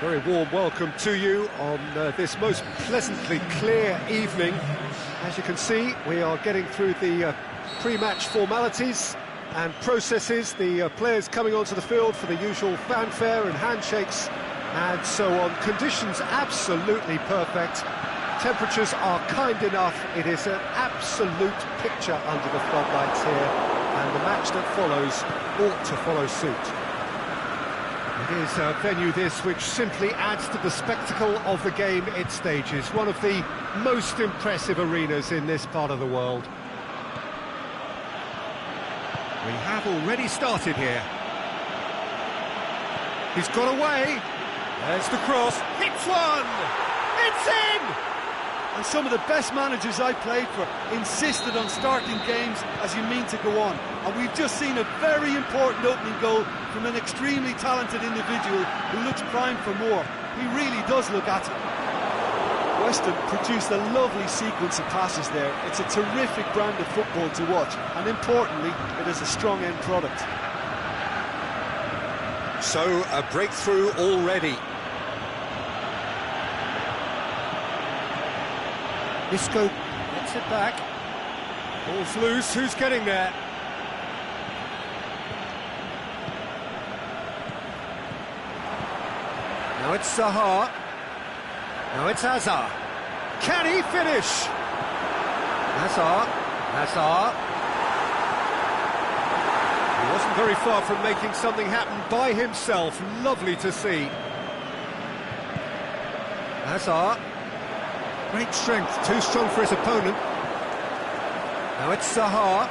Very warm welcome to you on this most pleasantly clear evening. As you can see, we are getting through the pre-match formalities and processes, the players coming onto the field for the usual fanfare and handshakes and so on. Conditions absolutely perfect. Temperatures are kind enough. It is an absolute picture under the floodlights here, and the match that follows ought to follow suit. It is a venue this which simply adds to the spectacle of the game it stages. One of the most impressive arenas in this part of the world. We have already started here. He's got away. There's the cross. Hits one! It's in! And some of the best managers I played for insisted on starting games as you mean to go on. And we've just seen a very important opening goal from an extremely talented individual who looks primed for more. He really does look at it. Weston produced a lovely sequence of passes there. It's a terrific brand of football to watch, and importantly, it is a strong end product. So, a breakthrough already. Isco gets it back. Ball's loose, who's getting there? Now it's Zaha. Now it's Hazard. Can he finish? Hazard. He wasn't very far from making something happen by himself. Lovely to see. Hazard. Great strength, too strong for his opponent. Now it's Zaha.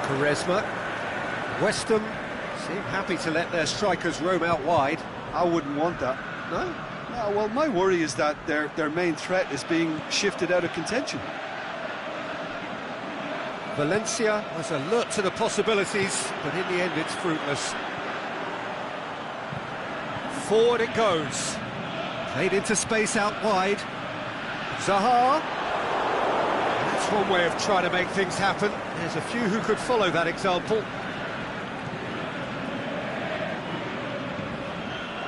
Quaresma. Weston seem happy to let their strikers roam out wide. I wouldn't want that. No? No, well, my worry is that their main threat is being shifted out of contention. Valencia was alert to the possibilities, but in the end it's fruitless. Forward it goes. Played into space out wide. Zaha. That's one way of trying to make things happen. There's a few who could follow that example.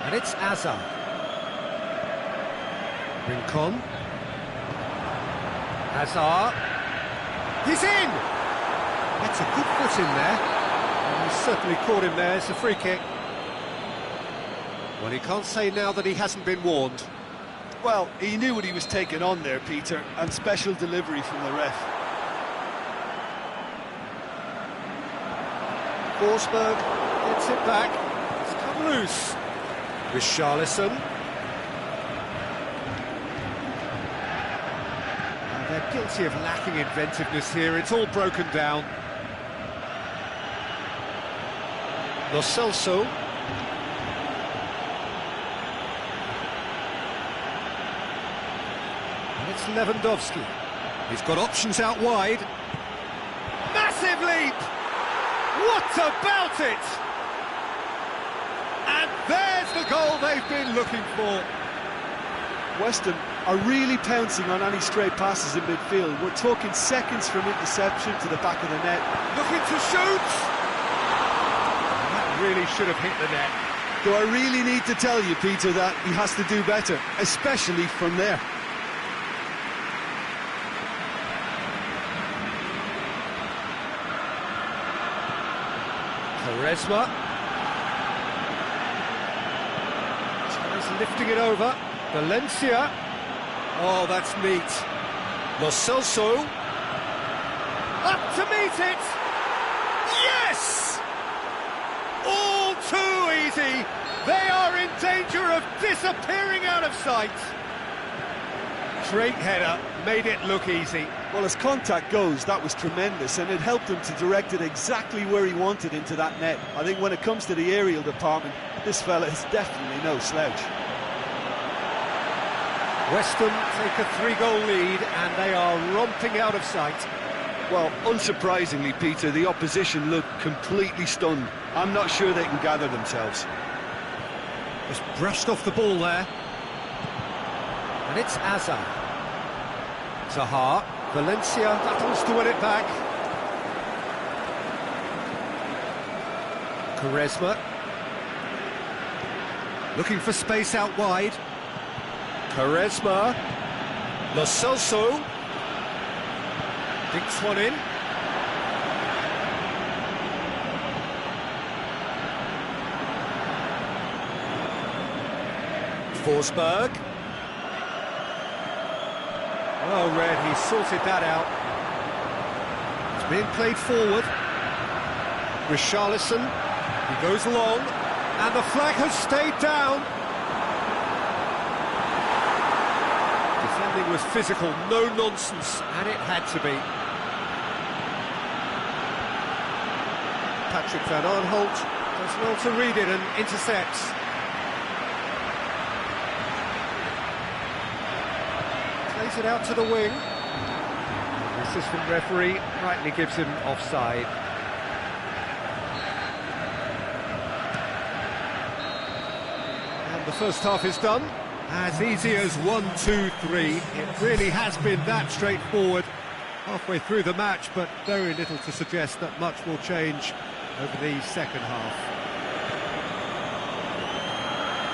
And it's Hazard. Rincon. Hazard. He's in! That's a good foot in there. And he's certainly caught him there. It's a free kick. Well, he can't say now that he hasn't been warned. Well, he knew what he was taking on there, Peter, and special delivery from the ref. Forsberg gets it back. It's come loose. Richarlison. They're guilty of lacking inventiveness here. It's all broken down. Lo Celso. It's Lewandowski. He's got options out wide. Massive leap! What about it? And there's the goal they've been looking for. Weston are really pouncing on any stray passes in midfield. We're talking seconds from interception to the back of the net. Looking to shoot! That really should have hit the net. Do I really need to tell you, Peter, that he has to do better, especially from there? Quaresma. Tries lifting it over. Valencia. Oh, that's neat. Lo Celso. Up to meet it. Yes! All too easy. They are in danger of disappearing out of sight. Straight header, made it look easy. Well, as contact goes, that was tremendous, and it helped him to direct it exactly where he wanted into that net. I think when it comes to the aerial department, this fella is definitely no slouch. Weston take a 3-goal lead, and they are romping out of sight. Well, unsurprisingly, Peter, the opposition look completely stunned. I'm not sure they can gather themselves. Just brushed off the ball there. And it's Hazard. Zaha. Valencia battles to win it back. Quaresma. Looking for space out wide. Quaresma. Lo Celso. Dinks one in. Forsberg. Well read, he sorted that out. It's being played forward. Richarlison, he goes long, and the flag has stayed down. Defending was physical, no nonsense, and it had to be. Patrick Van Aanholt does well to read it and intercepts. Plays it out to the wing. The assistant referee rightly gives him offside. And the first half is done. As easy as 1, 2, 3. It really has been that straightforward. Halfway through the match, but very little to suggest that much will change over the second half.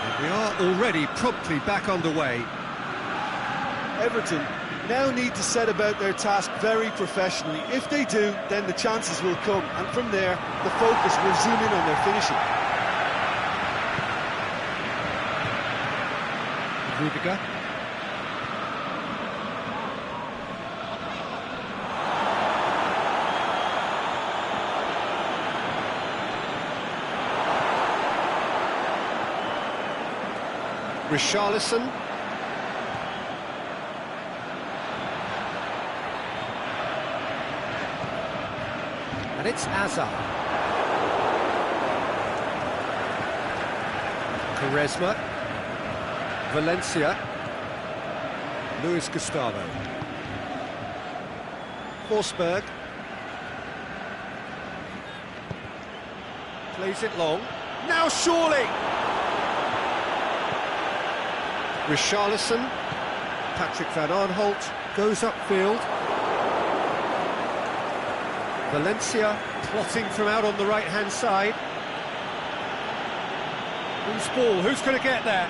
And we are already promptly back underway. Everton now need to set about their task very professionally. If they do, then the chances will come, and from there, the focus will zoom in on their finishing. Rudiger. Richarlison. And it's Azar. Quaresma. Valencia. Luis Gustavo. Forsberg. Plays it long. Now surely! Richarlison. Patrick Van Aanholt goes upfield. Valencia plotting from out on the right-hand side. Who's ball? Who's going to get there?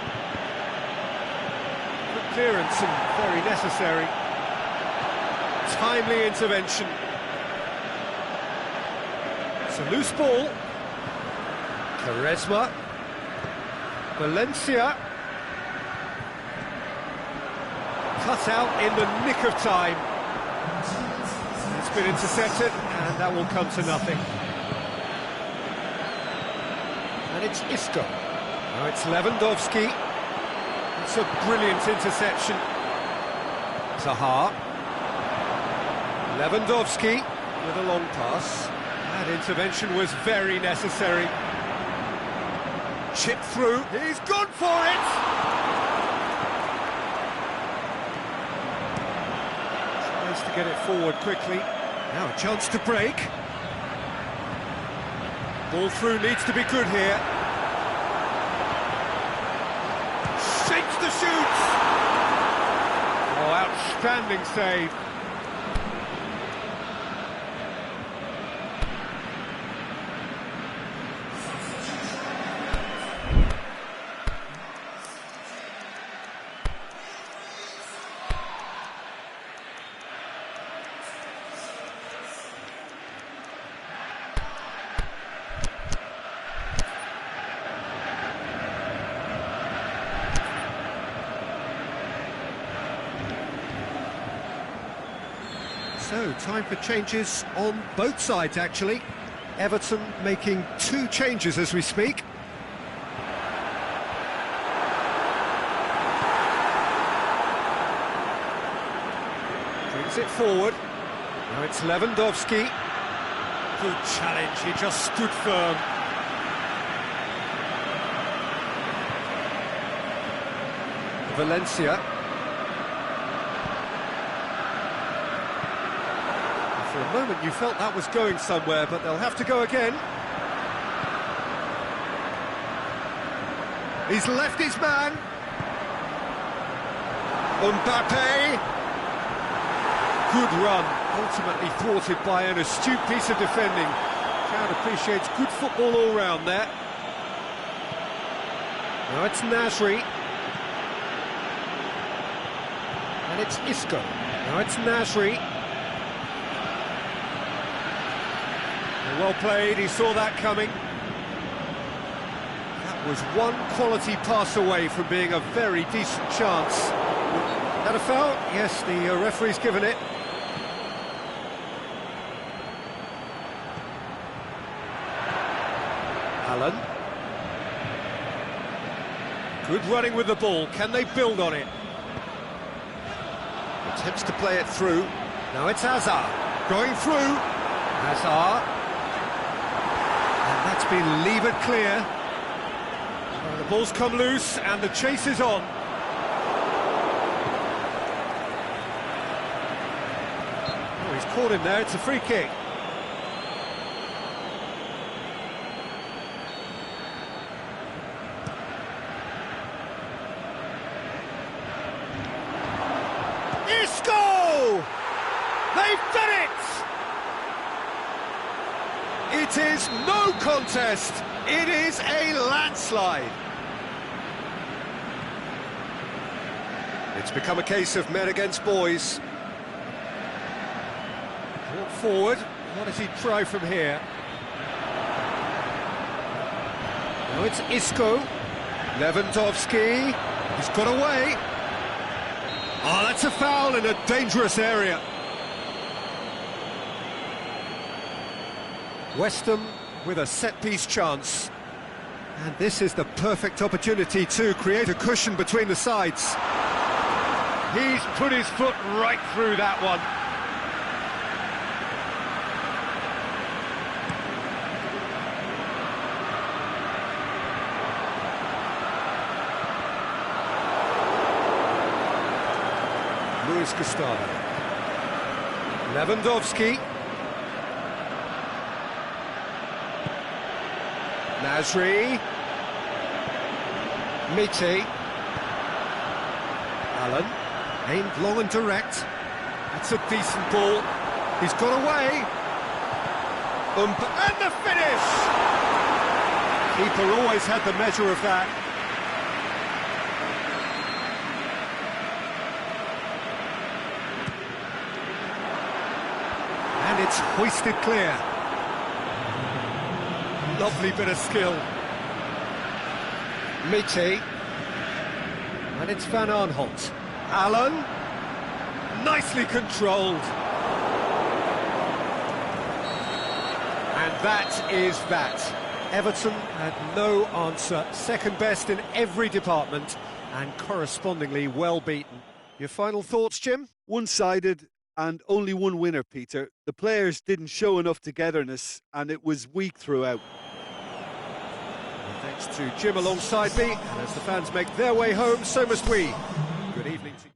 Good clearance and very necessary. Timely intervention. It's a loose ball. Quaresma. Valencia. Cut out in the nick of time. It's been intercepted, and that will come to nothing. And it's Isco. Now it's Lewandowski. It's a brilliant interception. Zaha. Lewandowski with a long pass. That intervention was very necessary. Chip through. He's gone for it! Tries to get it forward quickly. Now a chance to break. Ball through needs to be good here. Shakes the shoots! Oh, outstanding save. So, time for changes on both sides, actually. Everton making 2 changes as we speak. Brings it forward. Now it's Lewandowski. Good challenge, he just stood firm. Valencia. For a moment you felt that was going somewhere, but they'll have to go again. He's left his man. Mbappe. Good run, ultimately thwarted by an astute piece of defending. Crowd appreciates good football all round there. Now it's Nasri. And it's Isco. Now it's Nasri. Well played, he saw that coming. That was one quality pass away from being a very decent chance. That a foul? Yes, the referee's given it. Allen. Good running with the ball. Can they build on it? Attempts to play it through. Now it's Hazard. Going through. Hazard. And that's been levered clear. The ball's come loose and the chase is on. Oh, he's caught him there. It's a free kick. Isco! They've done it! It is no contest. It is a landslide. It's become a case of men against boys. Brought forward. What does he try from here? Now it's Isco. Lewandowski. He's got away. Oh, that's a foul in a dangerous area. West Ham with a set-piece chance. And this is the perfect opportunity to create a cushion between the sides. He's put his foot right through that one. Luis Gustavo. Lewandowski. Nasri. Mite. Allen. Aimed long and direct. That's a decent ball. He's got away. And the finish! Keeper always had the measure of that. And it's hoisted clear. Lovely bit of skill. Mite. And it's Van Aanholt. Allen. Nicely controlled. And that is that. Everton had no answer. Second best in every department and correspondingly well beaten. Your final thoughts, Jim? One-sided and only one winner, Peter. The players didn't show enough togetherness and it was weak throughout. Thanks to Jim alongside me, and as the fans make their way home, so must we. Good evening to you.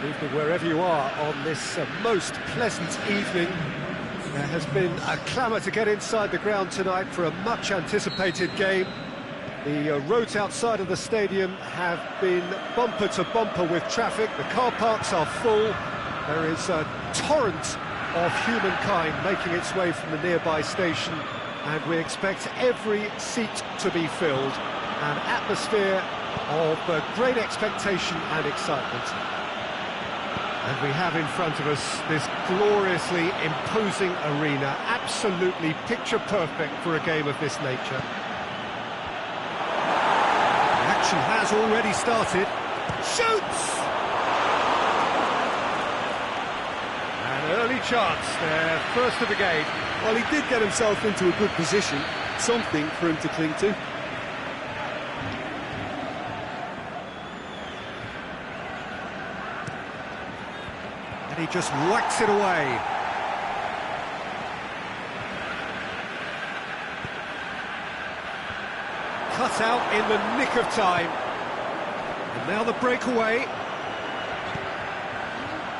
Good evening wherever you are on this most pleasant evening. There has been a clamour to get inside the ground tonight for a much anticipated game. The roads outside of the stadium have been bumper to bumper with traffic. The car parks are full. There is a torrent of humankind making its way from the nearby station, and we expect every seat to be filled. An atmosphere of great expectation and excitement. And we have in front of us this gloriously imposing arena, absolutely picture perfect for a game of this nature. The action has already started. Shoots! An early chance, their first of the game. Well, he did get himself into a good position, something for him to cling to. He just whacks it away. Cut out in the nick of time. And now the breakaway.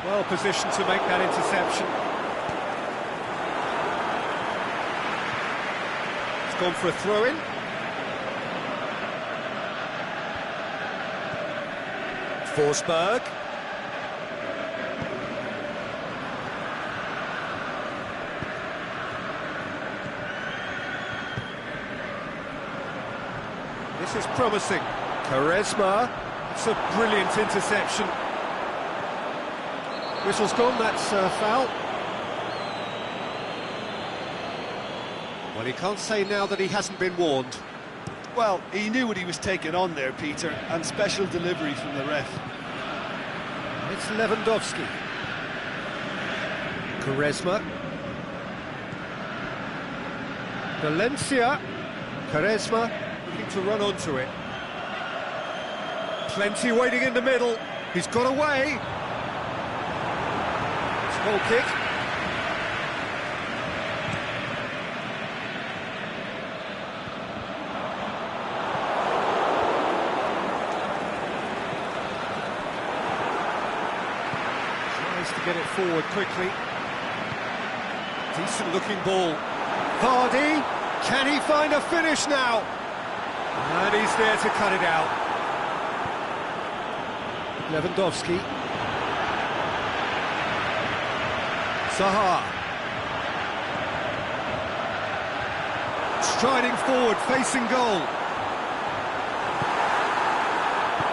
Well positioned to make that interception. It's gone for a throw-in. Forsberg. This is promising. Quaresma, it's a brilliant interception. Whistle's gone, that's foul. Well, he can't say now that he hasn't been warned. Well, he knew what he was taking on there, Peter, and special delivery from the ref. It's Lewandowski. Quaresma. Valencia. Quaresma. Looking to run onto it. Plenty waiting in the middle. He's got away. It's a goal kick. Tries to get it forward quickly. Decent looking ball. Vardy. Can he find a finish now? And he's there to cut it out. Lewandowski. Zaha. Striding forward, facing goal.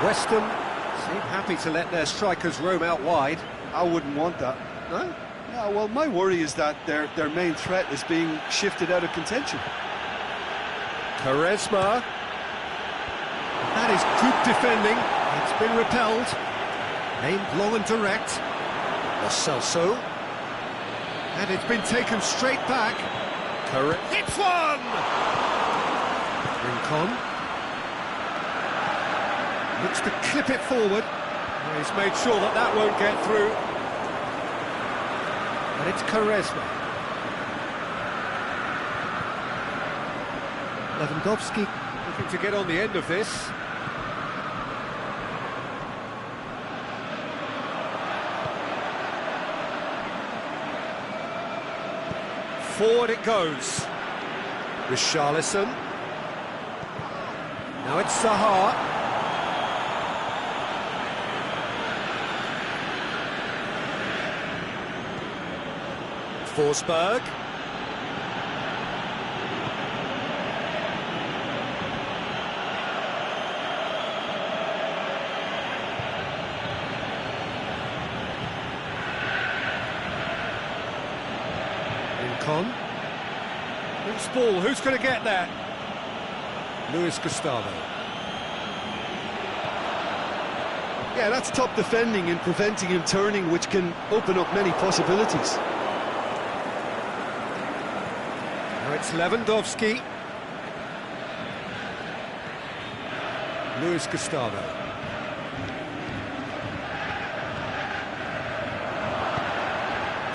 West Ham seem happy to let their strikers roam out wide. I wouldn't want that. No? No, well, my worry is that their main threat is being shifted out of contention. Quaresma. That is good defending. It's been repelled. Aimed long and direct. Lo Celso. And it's been taken straight back. Hits one! Rincon. Looks to clip it forward. He's made sure that that won't get through. And it's Quaresma. Lewandowski looking to get on the end of this. Forward it goes. Richarlison. Now it's Zaha. Forsberg. Rincon. Loose ball, who's going to get that? Luis Gustavo. Yeah, that's top defending and preventing him turning, which can open up many possibilities. Now it's Lewandowski. Luis Gustavo.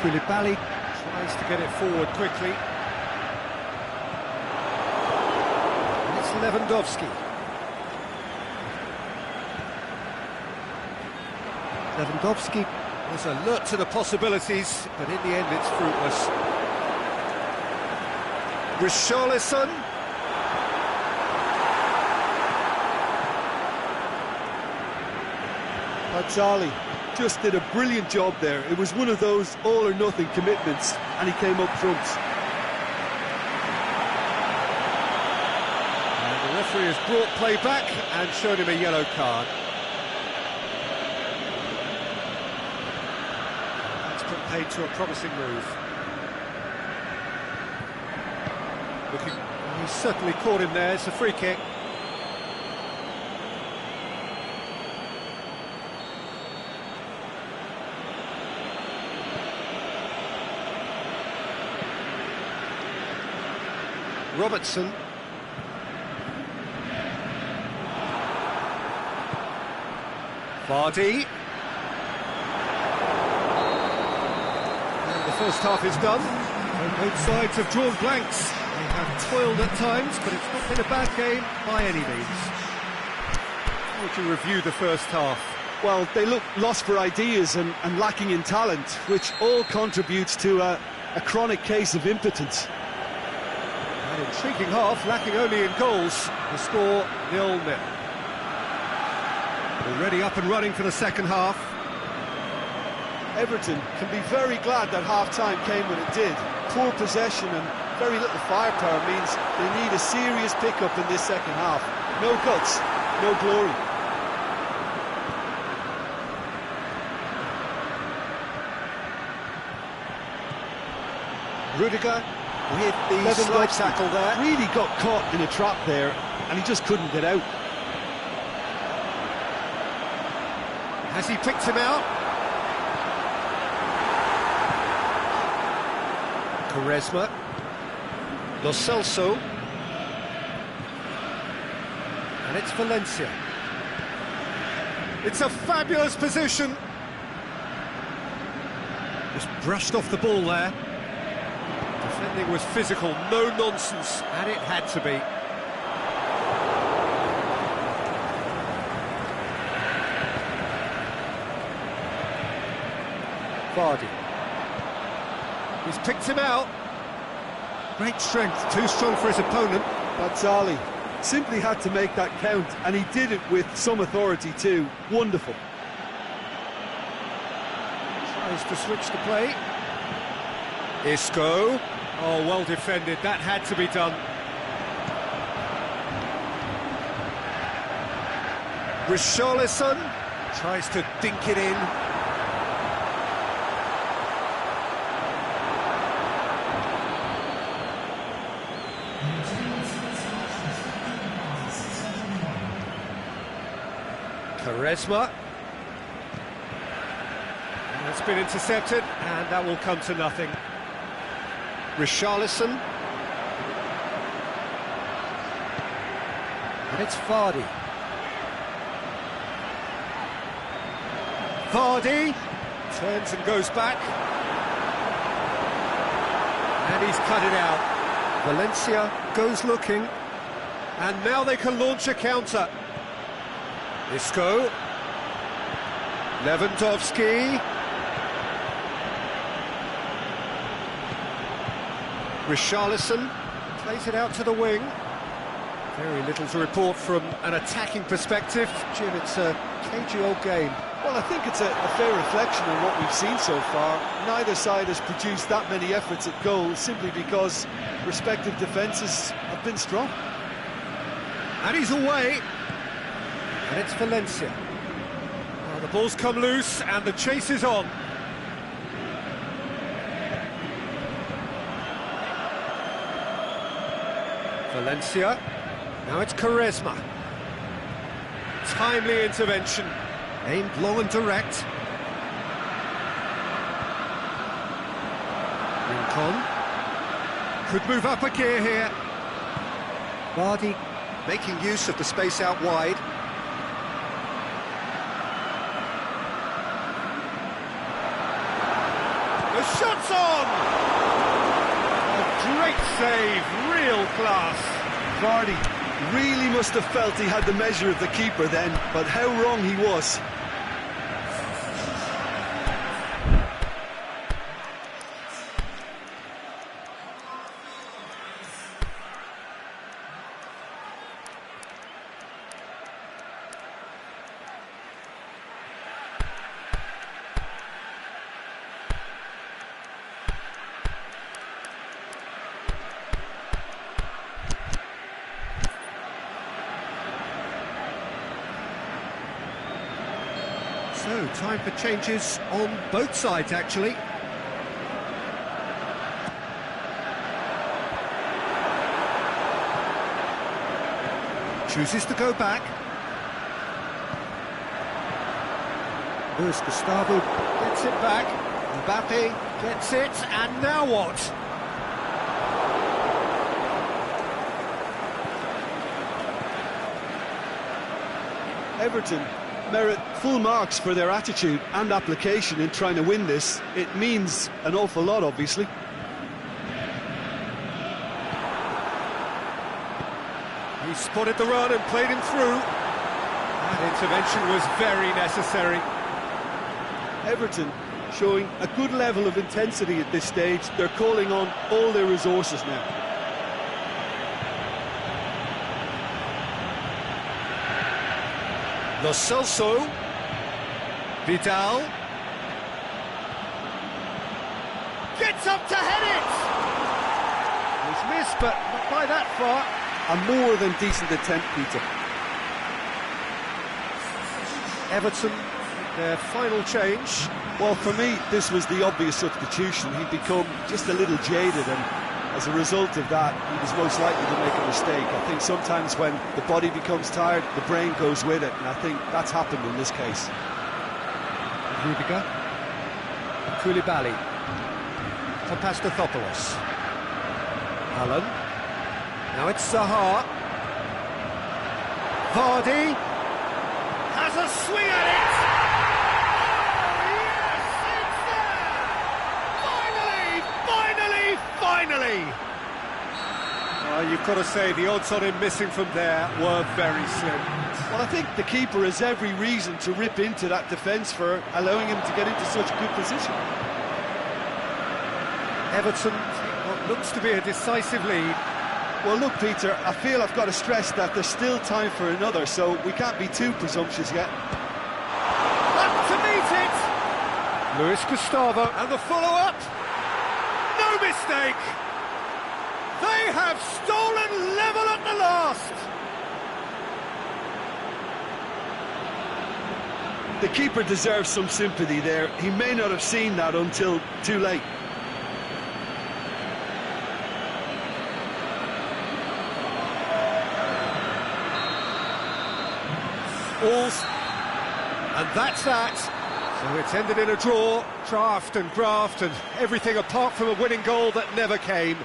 Koulibaly tries to get it forward quickly. And it's Lewandowski. Lewandowski was alert to the possibilities, but in the end it's fruitless. Richarlison. Bals just did a brilliant job there. It was one of those all-or-nothing commitments, and he came up front. And the referee has brought play back and showed him a yellow card. That's put paid to a promising move. He's certainly caught him there. It's a free kick. Robertson. Vardy. And the first half is done. And both sides have drawn blanks. They have toiled at times, but it's not been a bad game by any means. How would you review the first half? Well, they look lost for ideas and lacking in talent, which all contributes to a chronic case of impotence. An intriguing half, lacking only in goals. The score 0-0. Already up and running for the second half. Everton can be very glad that half-time came when it did. Poor possession and very little firepower means they need a serious pick-up in this second half. No guts, no glory. Rudiger with the slide tackle there. Really got caught in a trap there, and he just couldn't get out. Has he picked him out? Quaresma. Lo Celso. And it's Valencia. It's a fabulous position. Just brushed off the ball there. Defending was physical, no nonsense, and it had to be. Vardy. He's picked him out. Great strength, too strong for his opponent. Bals simply had to make that count, and he did it with some authority too. Wonderful. Tries to switch the play. Isco. Oh, well defended. That had to be done. Richarlison tries to dink it in. Quaresma. It's been intercepted, and that will come to nothing. Richarlison. And it's Vardy. Vardy turns and goes back. And he's cut it out. Valencia goes looking. And now they can launch a counter. Isco. Lewandowski. Richarlison plays it out to the wing. Very little to report from an attacking perspective. Jim, it's a cagey old game. Well, I think it's a fair reflection on what we've seen so far. Neither side has produced that many efforts at goal simply because respective defences have been strong. And he's away. And it's Valencia. Well, the ball's come loose and the chase is on. Valencia. Now it's Quaresma. Timely intervention. Aimed long and direct. Rincon. Could move up a gear here. Vardy making use of the space out wide. The shot's on! A great save, real class. Vardy really must have felt he had the measure of the keeper then, but how wrong he was. So, time for changes on both sides, actually. Chooses to go back. Luis Gustavo gets it back. Mbappe gets it, and now what? Everton merit full marks for their attitude and application in trying to win this. It means an awful lot, obviously. He spotted the run and played him through. That intervention was very necessary. Everton showing a good level of intensity at this stage. They're calling on all their resources now. Lo Celso. Vidal. Gets up to head it! He's missed, but not by that far. A more than decent attempt, Peter. Everton, their final change. Well, for me, this was the obvious substitution. He'd become just a little jaded, and as a result of that, he was most likely to make a mistake. I think sometimes when the body becomes tired, the brain goes with it, and I think that's happened in this case. Rudiger. Koulibaly. Papastathopoulos. Allen. Now it's Zaha. Vardy has a swing at it. Oh, yes, it's there! Finally! You've got to say the odds on him missing from there were very slim. Well, I think the keeper has every reason to rip into that defence for allowing him to get into such a good position. Everton take what looks to be a decisive lead. Well, look, Peter, I feel I've got to stress that there's still time for another, so we can't be too presumptuous yet. Up to meet it! Luis Gustavo, and the follow-up. No mistake! They have stolen level at the last! The keeper deserves some sympathy there. He may not have seen that until too late. And that's that. So it's ended in a draw, draft and graft and everything apart from a winning goal that never came.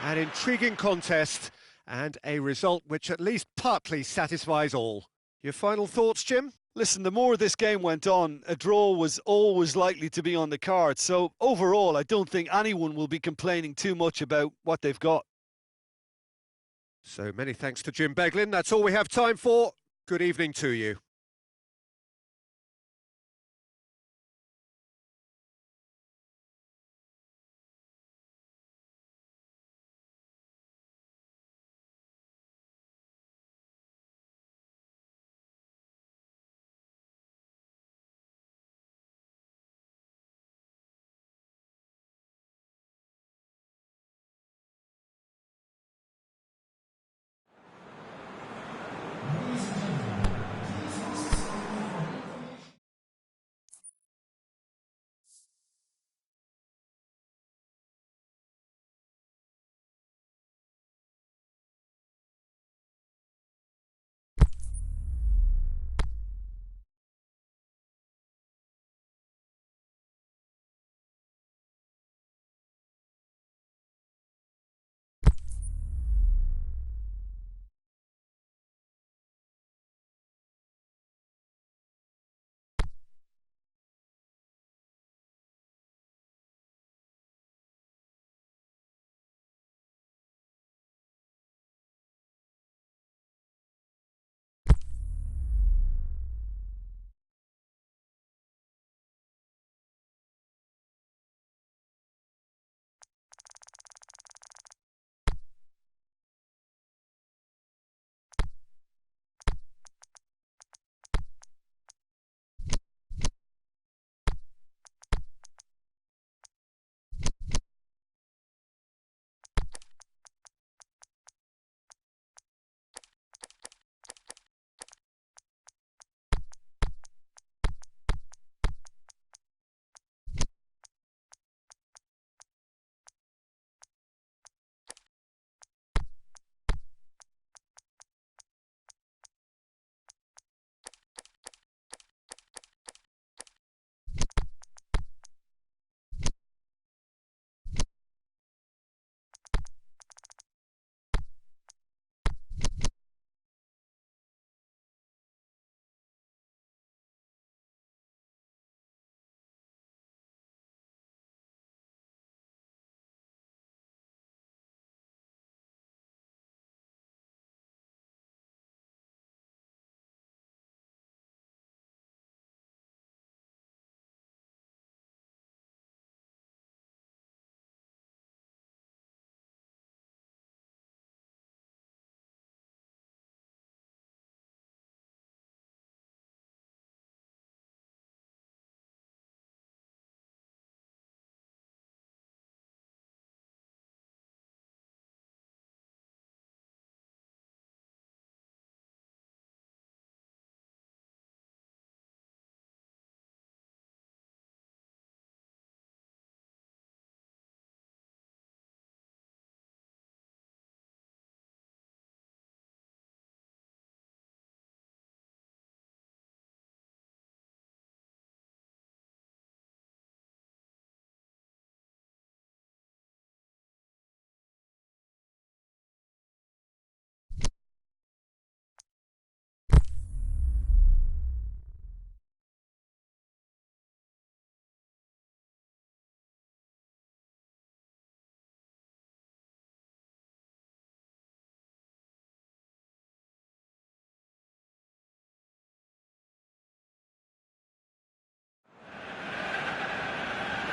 An intriguing contest and a result which at least partly satisfies all. Your final thoughts, Jim? Listen, the more this game went on, a draw was always likely to be on the card. So overall, I don't think anyone will be complaining too much about what they've got. So many thanks to Jim Beglin. That's all we have time for. Good evening to you.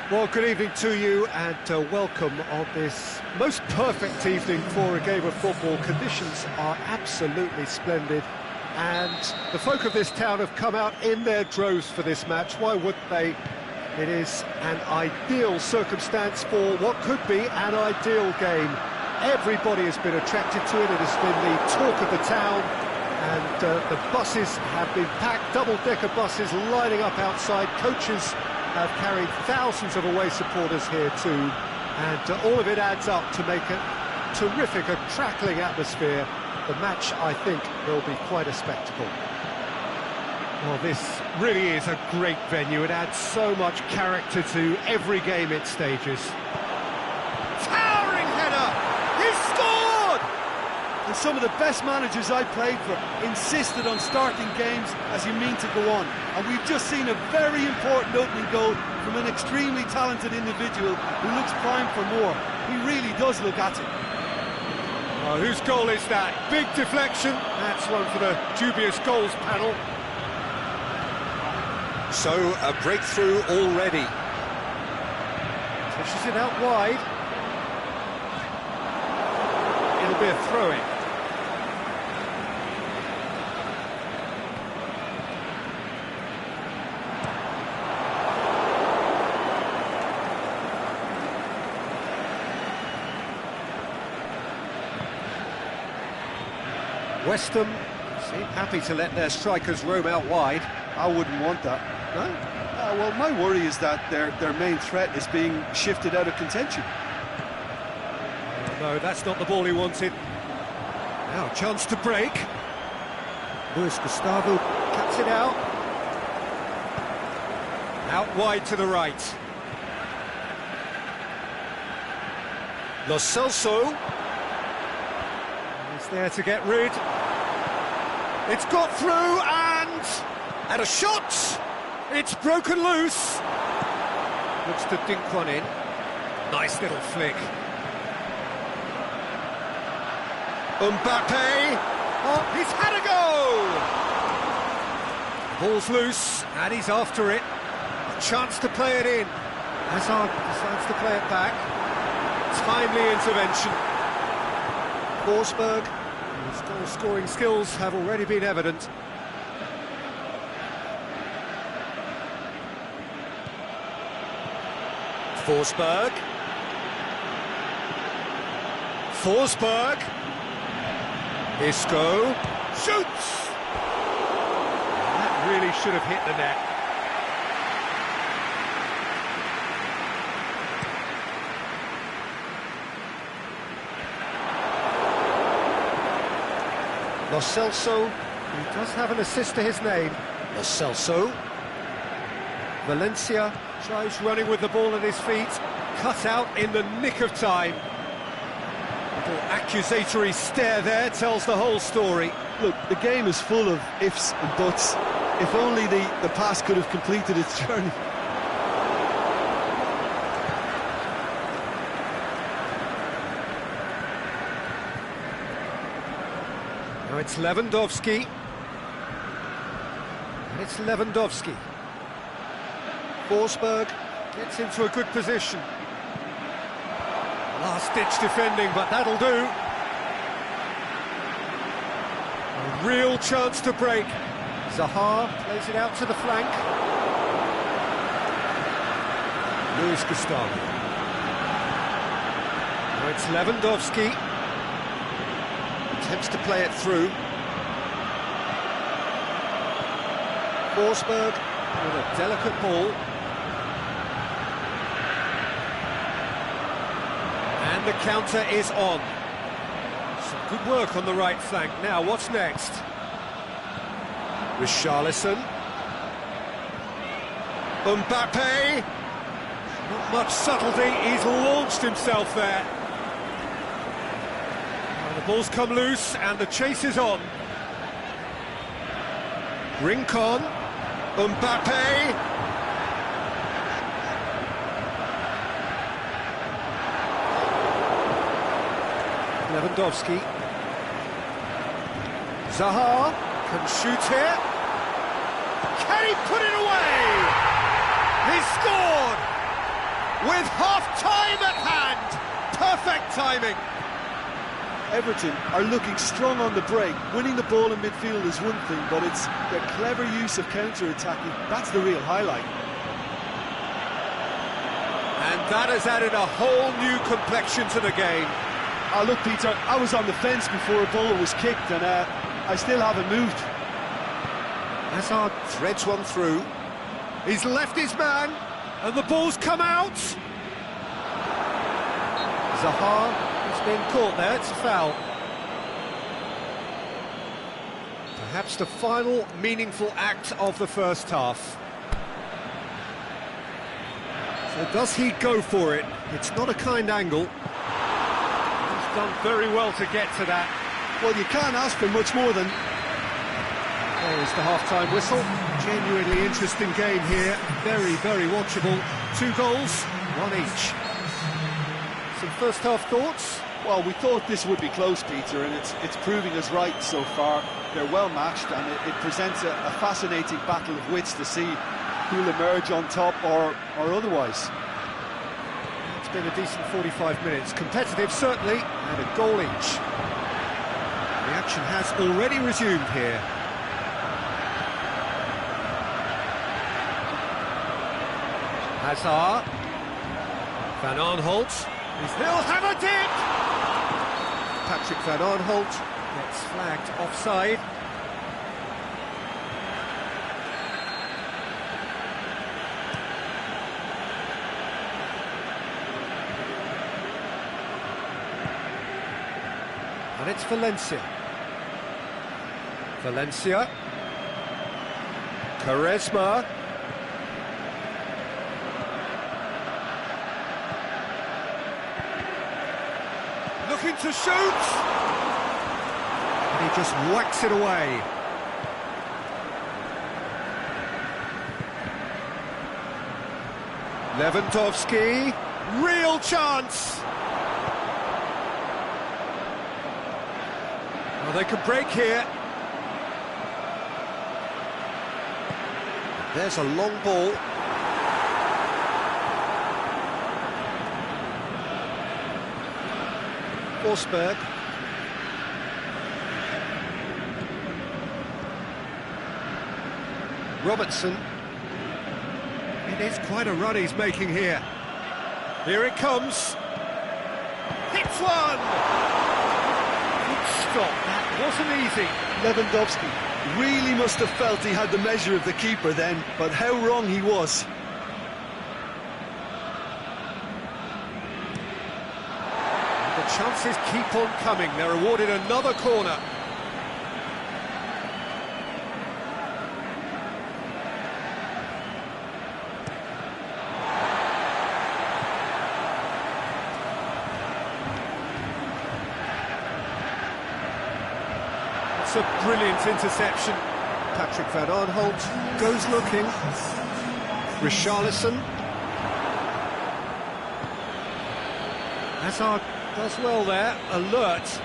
Well, good evening to you and welcome on this most perfect evening for a game of football. Conditions are absolutely splendid and the folk of this town have come out in their droves for this match. Why wouldn't they? It is an ideal circumstance for what could be an ideal game. Everybody has been attracted to it. It has been the talk of the town and the buses have been packed, double-decker buses lining up outside. Coaches have carried thousands of away supporters here too, and all of it adds up to make a terrific, a crackling atmosphere. The match, I think, will be quite a spectacle. Well, this really is a great venue. It adds so much character to every game it stages. Towering header! He's scored! And some of the best managers I played for insisted on starting games as you mean to go on. And we've just seen a very important opening goal from an extremely talented individual who looks primed for more. He really does look at it. Oh, whose goal is that? Big deflection. That's one for the dubious goals panel. So, a breakthrough already. Pushes it out wide. It'll be a throw-in. West Ham seem happy to let their strikers roam out wide. I wouldn't want that. No? Well, my worry is that their main threat is being shifted out of contention. Oh, no, that's not the ball he wanted. Now, chance to break. Luis Gustavo cuts it out. Out wide to the right. Lo Celso. He's there to get rid. It's got through and a shot! It's broken loose. Looks to dink one in. Nice little flick. Mbappe. Oh, he's had a go! Ball's loose and he's after it. A chance to play it in. Hazard decides to play it back. Timely intervention. Forsberg, his goal-scoring skills have already been evident. Forsberg. Isco. Shoots! That really should have hit the net. Lo Celso, he does have an assist to his name. Lo Celso. Valencia tries running with the ball at his feet. Cut out in the nick of time. Little accusatory stare there tells the whole story. Look, the game is full of ifs and buts. If only the pass could have completed its journey. Now it's Lewandowski. And it's Lewandowski. Forsberg gets into a good position. Last-ditch defending, but that'll do. A real chance to break. Zaha plays it out to the flank. Luis Gustavo. Now it's Lewandowski. Attempts to play it through. Forsberg with a delicate ball. And the counter is on. Some good work on the right flank. Now, what's next? Richarlison. Mbappe. Not much subtlety. He's launched himself there. And the ball's come loose and the chase is on. Rincon. Mbappe. Lewandowski. Zaha can shoot here. Can he put it away? He's scored! with half-time at hand. Perfect timing. Everton are looking strong on the break. Winning the ball in midfield is one thing, but it's their clever use of counter-attacking. That's the real highlight. And that has added a whole new complexion to the game. Oh, look, Peter, I was on the fence before a ball was kicked, and I still haven't moved. Hazard threads one through. He's left his man, and the ball's come out. Zaha has been caught there, it's a foul. Perhaps the final meaningful act of the first half. So does he go for it? It's not a kind angle. He's done very well to get to that. Well, you can't ask for much more than... There is the half-time whistle. Genuinely interesting game here. Very, very watchable. 2 goals, 1 each. Some first-half thoughts? Well, we thought this would be close, Peter, and it's proving us right so far. They're well matched, and it presents a fascinating battle of wits to see who'll emerge on top or otherwise. It's been a decent 45 minutes. Competitive, certainly, and a goal each. The action has already resumed here. Hazard. Van Aanholt. He'll have a dip! Patrick Van Aanholt gets flagged offside. And it's Valencia. Valencia. Quaresma. Looking to shoot! And he just whacks it away. Lewandowski. Real chance! Well, they can break here. There's a long ball. Forsberg. Robertson. It is quite a run he's making here. Here it comes. Hits one! Good stop. That wasn't easy. Lewandowski really must have felt he had the measure of the keeper then, but how wrong he was. The chances keep on coming. They're awarded another corner. It's a brilliant interception. Patrick Van Aanholt goes looking. Richarlison. Hazard does well there, alert.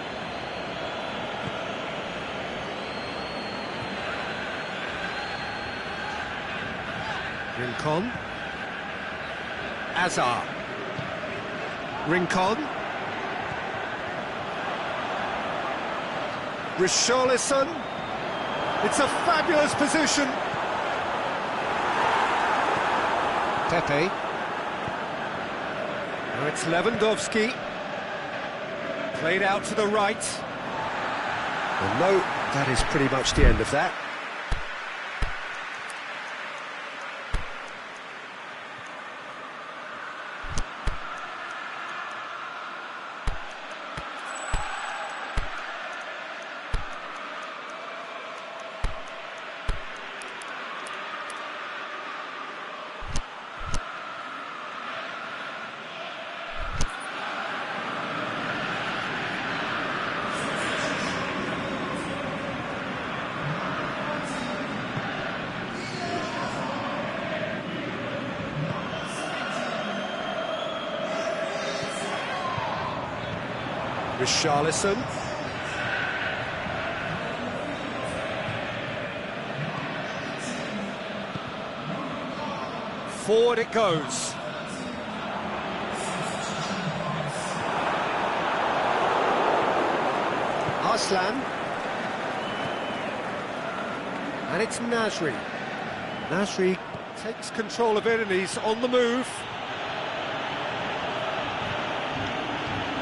Rincon. Hazard. Rincon. Richarlison. It's a fabulous position. Pepe. Now it's Lewandowski. Played out to the right. Well, no, that is pretty much the end of that. Richarlison. Forward it goes. Aslan. And it's Nasri. Nasri takes control of it and he's on the move.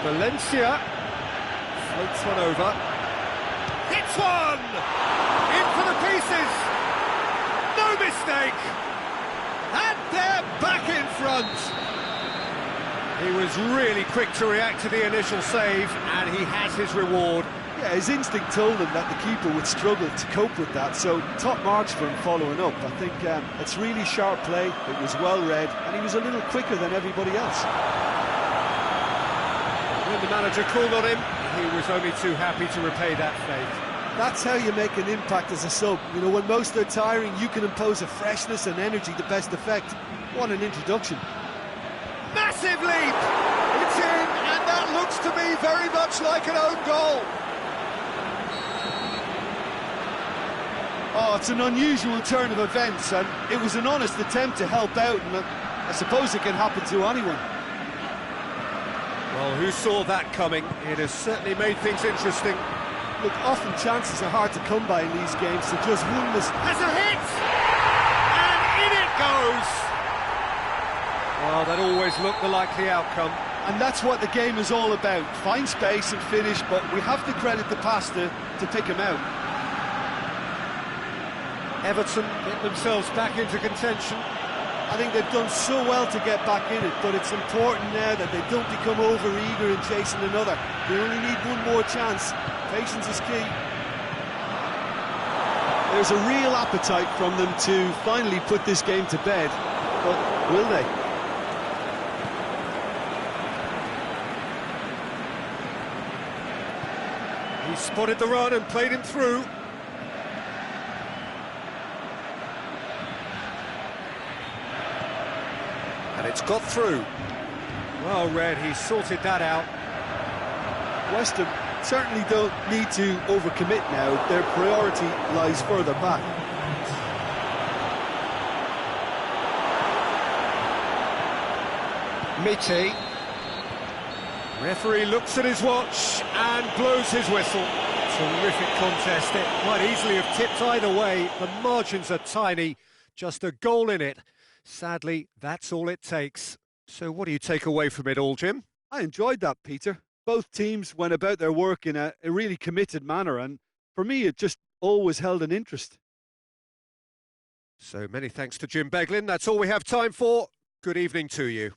Valencia floats one over. Hits one! In for the pieces! No mistake! And they're back in front! He was really quick to react to the initial save, and he has his reward. Yeah, his instinct told him that the keeper would struggle to cope with that, so top marks for him following up. I think it's really sharp play, it was well read, and he was a little quicker than everybody else. When the manager called on him, he was only too happy to repay that faith. That's how you make an impact as a sub. You know, when most are tiring, you can impose a freshness and energy to best effect. What an introduction. Massive leap! It's in, and that looks to me very much like an own goal. Oh, it's an unusual turn of events, and it was an honest attempt to help out, and I suppose it can happen to anyone. Well, who saw that coming? It has certainly made things interesting. Look, often chances are hard to come by in these games, so just one has a hit! And in it goes! Well, that always looked the likely outcome. And that's what the game is all about. Find space and finish, but we have to credit the passer to pick him out. Everton get themselves back into contention. I think they've done so well to get back in it, but it's important now that they don't become over-eager in chasing another. They only need one more chance. Patience is key. There's a real appetite from them to finally put this game to bed, but will they? He spotted the run and played him through. And it's got through. Well read, he sorted that out. West Ham certainly don't need to overcommit now. Their priority lies further back. Mite. Referee looks at his watch and blows his whistle. Terrific contest. It might easily have tipped either way. The margins are tiny. Just a goal in it. Sadly, that's all it takes. So what do you take away from it all, Jim? I enjoyed that, Peter. Both teams went about their work in a really committed manner, and for me, it just always held an interest. So many thanks to Jim Beglin. That's all we have time for. Good evening to you.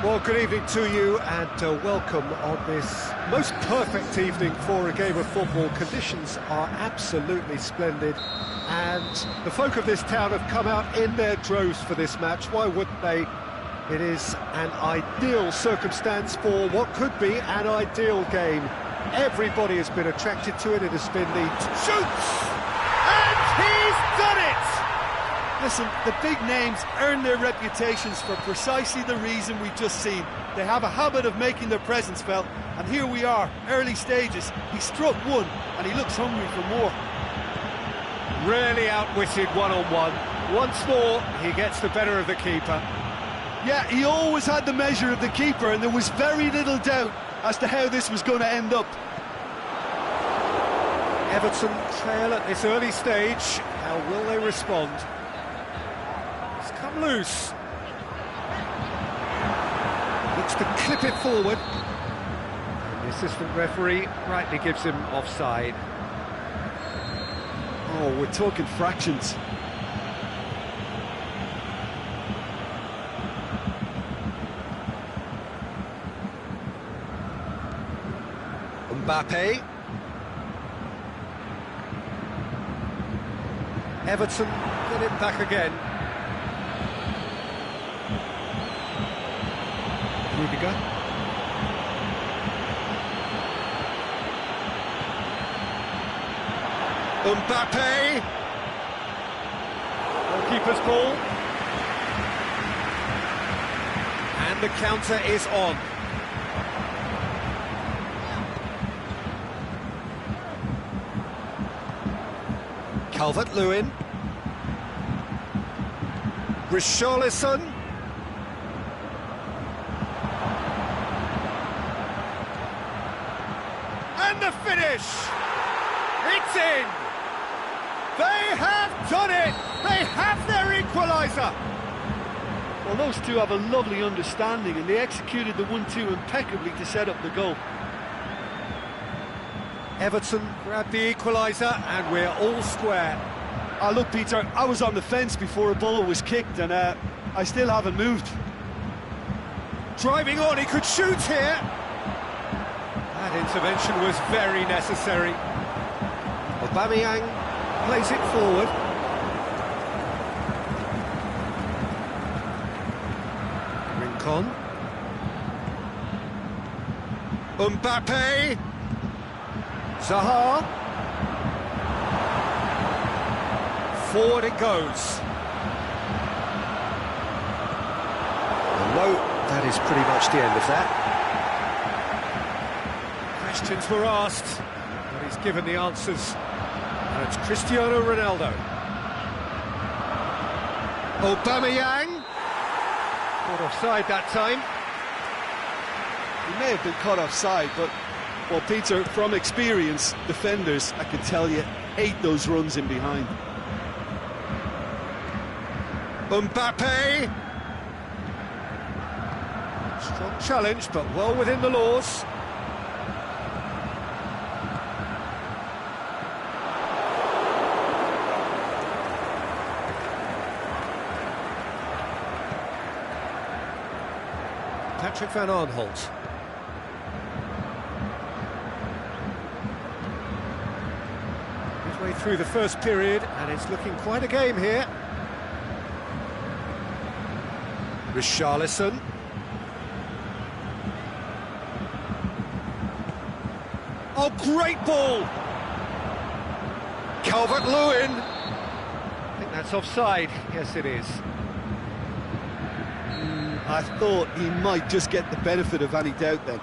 Well, good evening to you and welcome on this most perfect evening for a game of football. Conditions are absolutely splendid and the folk of this town have come out in their droves for this match. Why wouldn't they? It is an ideal circumstance for what could be an ideal game. Everybody has been attracted to it. It has been the shoots! And he's done it! Listen, the big names earn their reputations for precisely the reason we've just seen. They have a habit of making their presence felt, and here we are, early stages. He struck one, and he looks hungry for more. Really outwitted one-on-one. Once more, he gets the better of the keeper. Yeah, he always had the measure of the keeper, and there was very little doubt as to how this was going to end up. Everton trail at this early stage. How will they respond? It's come loose. Looks to clip it forward. And the assistant referee rightly gives him offside. Oh, we're talking fractions. Mbappe. Everton get it back again. Rudiger. Mbappe. Goalkeeper's ball. And the counter is on. Calvert-Lewin. Richarlison. And the finish! It's in! They have done it! They have their equaliser! Well, those two have a lovely understanding, and they executed the 1-2 impeccably to set up the goal. Everton grabbed the equaliser and we're all square. Look, Peter, I was on the fence before a ball was kicked and I still haven't moved. Driving on, he could shoot here. That intervention was very necessary. Aubameyang plays it forward. Rincon. Mbappe. Zaha. Forward it goes. No, that is pretty much the end of that. Questions were asked, but he's given the answers. And it's Cristiano Ronaldo. Aubameyang. Caught offside that time. He may have been caught offside, but, well, Peter, from experience, defenders, I can tell you, hate those runs in behind. Mbappe. Strong challenge, but well within the laws. Patrick van Aanholt. Midway through the first period, and it's looking quite a game here. Richarlison. Oh, great ball! Calvert-Lewin. I think that's offside. Yes, it is. I thought he might just get the benefit of any doubt then.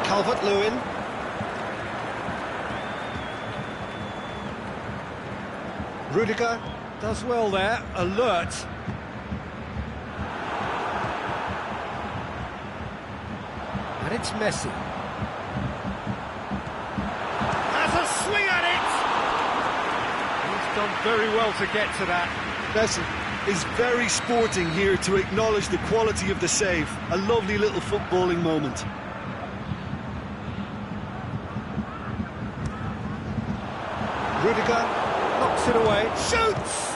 Calvert-Lewin. Rudiger does well there, alert. And it's Messi. Has a swing at it! He's done very well to get to that. Messi is very sporting here to acknowledge the quality of the save. A lovely little footballing moment. Rudiger knocks knocks it away. Shoots!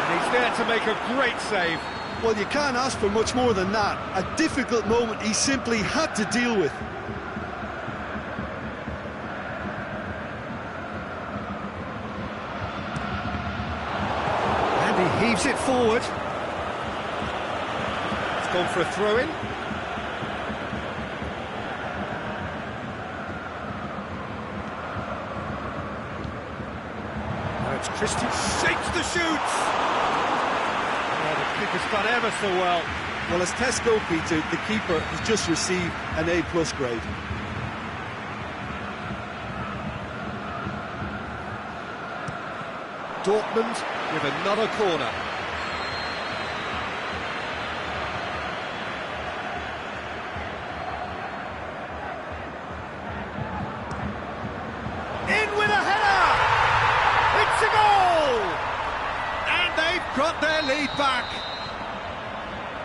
And he's there to make a great save. Well, you can't ask for much more than that. A difficult moment he simply had to deal with. And he heaves it forward. It's gone for a throw-in. Now it's Christie, shapes the shoots! The keeper's done ever so well. Well, as tests go, Peter, the keeper has just received an A+ grade. Dortmund with another corner. In with a header! It's a goal! And they've got their lead back.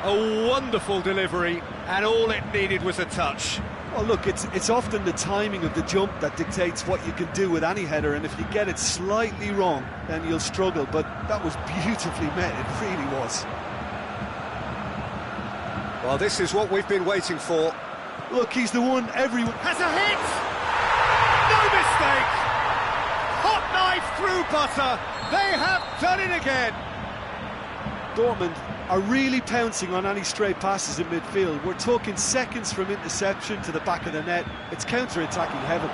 A wonderful delivery, and all it needed was a touch. Well, look, it's often the timing of the jump that dictates what you can do with any header, and if you get it slightly wrong, then you'll struggle, but that was beautifully met, it really was. Well, this is what we've been waiting for. Look, he's the one everyone... Has a hit! No mistake! Hot knife through butter! They have done it again! Dortmund are really pouncing on any stray passes in midfield. We're talking seconds from interception to the back of the net. It's counter-attacking heaven.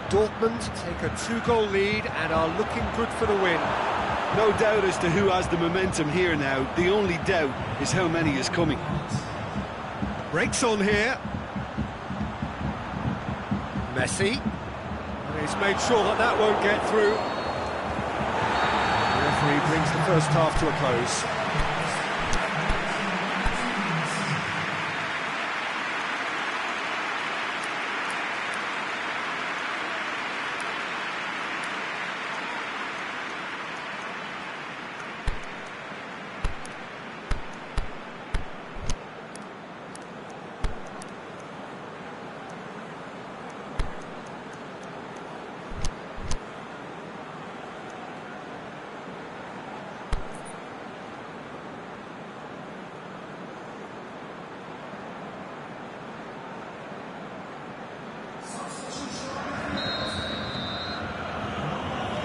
Dortmund take a 2-goal lead and are looking good for the win. No doubt as to who has the momentum here now. The only doubt is how many is coming. Breaks on here. Messi. And he's made sure that that won't get through. The referee brings the first half to a close.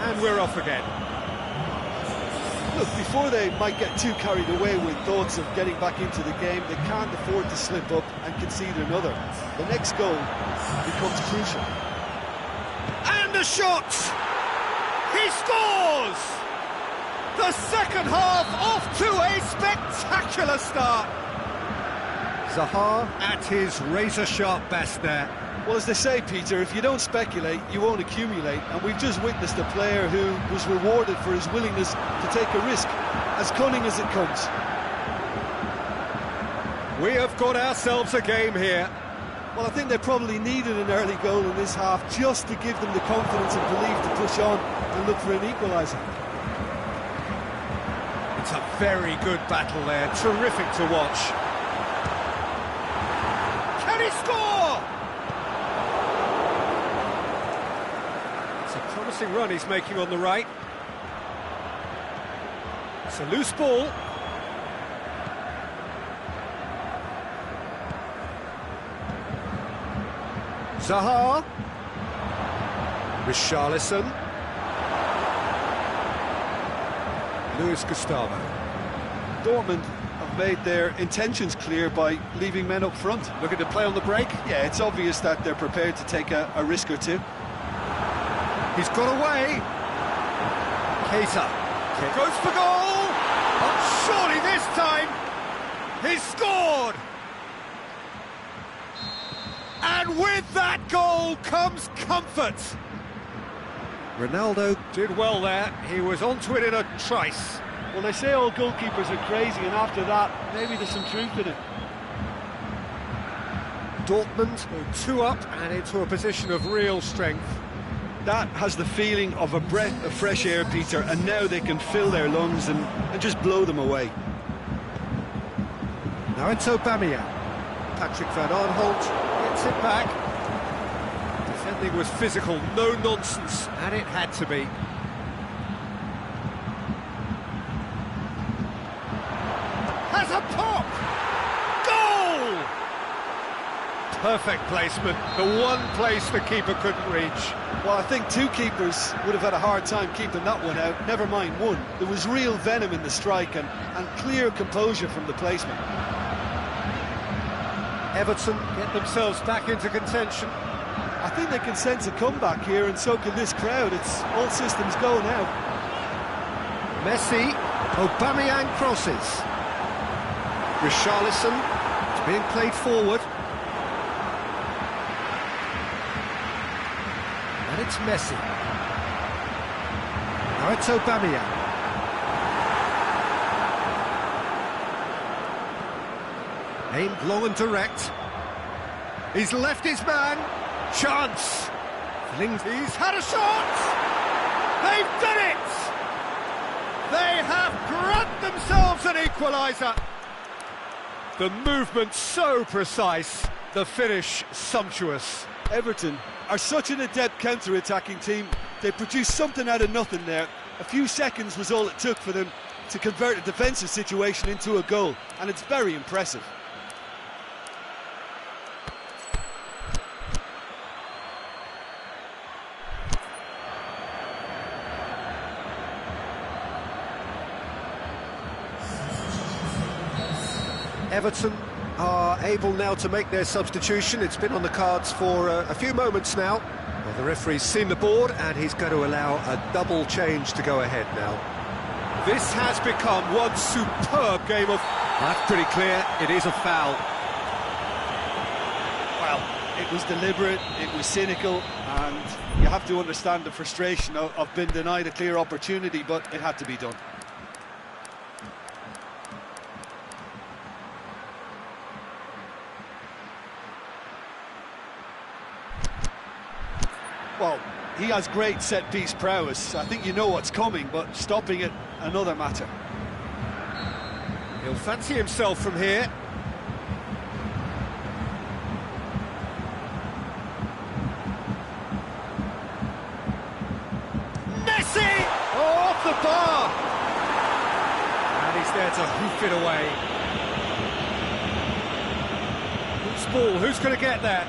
And we're off again. Look, before they might get too carried away with thoughts of getting back into the game, they can't afford to slip up and concede another. The next goal becomes crucial. And the shot! He scores! The second half off to a spectacular start. Zaha at his razor-sharp best there. Well, as they say, Peter, if you don't speculate, you won't accumulate. And we've just witnessed a player who was rewarded for his willingness to take a risk, as cunning as it comes. We have got ourselves a game here. Well, I think they probably needed an early goal in this half just to give them the confidence and belief to push on and look for an equaliser. It's a very good battle there, terrific to watch. Can he score? It's a promising run he's making on the right. It's a loose ball. Zaha. Richarlison. Luis Gustavo. Dortmund have made their intentions clear by leaving men up front. Looking to play on the break. Yeah, it's obvious that they're prepared to take a risk or two. He's got away. Keita goes for goal. But surely this time he's scored. And with that goal comes comfort. Ronaldo did well there. He was onto it in a trice. Well, they say all goalkeepers are crazy, and after that, maybe there's some truth in it. Dortmund go 2 up and into a position of real strength. That has the feeling of a breath of fresh air, Peter, and now they can fill their lungs and just blow them away. Now it's Aubameyang. Patrick Van Aanholt gets it back. Defender Everything was physical, no nonsense, and it had to be. Has a pop! Goal! Perfect placement, the one place the keeper couldn't reach. Well, I think two keepers would have had a hard time keeping that one out, never mind one. There was real venom in the strike and clear composure from the placement. Everton get themselves back into contention. I think they can sense a comeback here, and so can this crowd. It's all systems go now. Messi, Aubameyang crosses. Richarlison, it's being played forward. And it's Messi. Now it's Aubameyang. Aimed long and direct. He's left his man. Chance. He's had a shot. They've done it. They have grabbed themselves an equaliser. The movement so precise. The finish sumptuous. Everton are such an adept counter-attacking team. They produced something out of nothing there. A few seconds was all it took for them to convert a defensive situation into a goal, and it's very impressive. Everton are able now to make their substitution. It's been on the cards for a few moments now. Well, the referee's seen the board and he's going to allow a double change to go ahead now. This has become one superb game of... That's pretty clear, it is a foul. Well, it was deliberate, it was cynical, and you have to understand the frustration of being denied a clear opportunity, but it had to be done. Well, he has great set-piece prowess. I think you know what's coming, but stopping it, another matter. He'll fancy himself from here. Messi! Oh, off the bar! And he's there to hoof it away. Who's ball? Who's going to get there?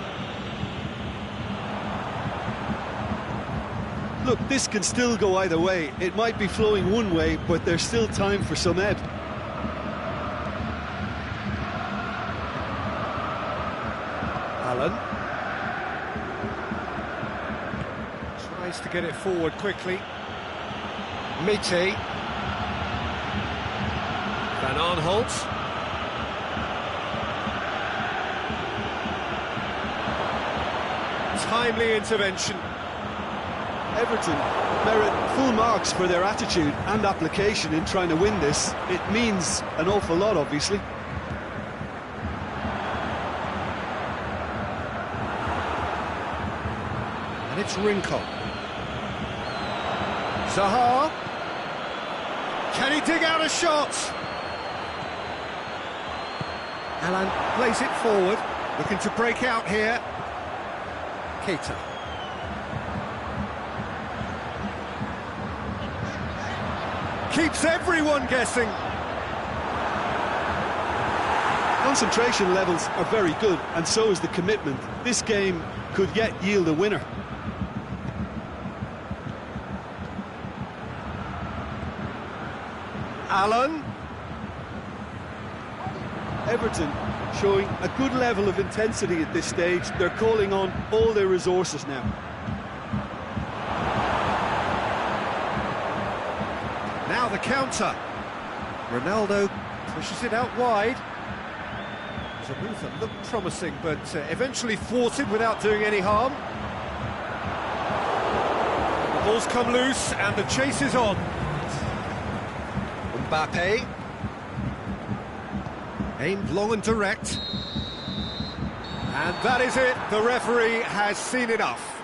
Look, this can still go either way. It might be flowing one way, but there's still time for some ebb. Allen. Tries to get it forward quickly. Mite. Van Aanholt. Timely intervention. Everton merit full marks for their attitude and application in trying to win this. It means an awful lot, obviously. And it's Rincon. Zaha. Can he dig out a shot? Alan plays it forward, looking to break out here. Keita. Keeps everyone guessing. Concentration levels are very good, and so is the commitment. This game could yet yield a winner. Allen. Everton showing a good level of intensity at this stage. They're calling on all their resources now. Now the counter. Ronaldo pushes it out wide. It's a move that looked promising, but eventually thwarted without doing any harm. The ball's come loose and the chase is on. Mbappe. Aimed long and direct. And that is it. The referee has seen enough.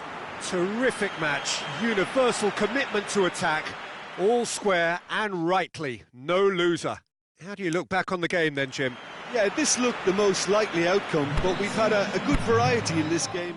Terrific match. Universal commitment to attack. All square and rightly. No loser. How do you look back on the game then, Jim? Yeah, this looked the most likely outcome, but we've had a good variety in this game.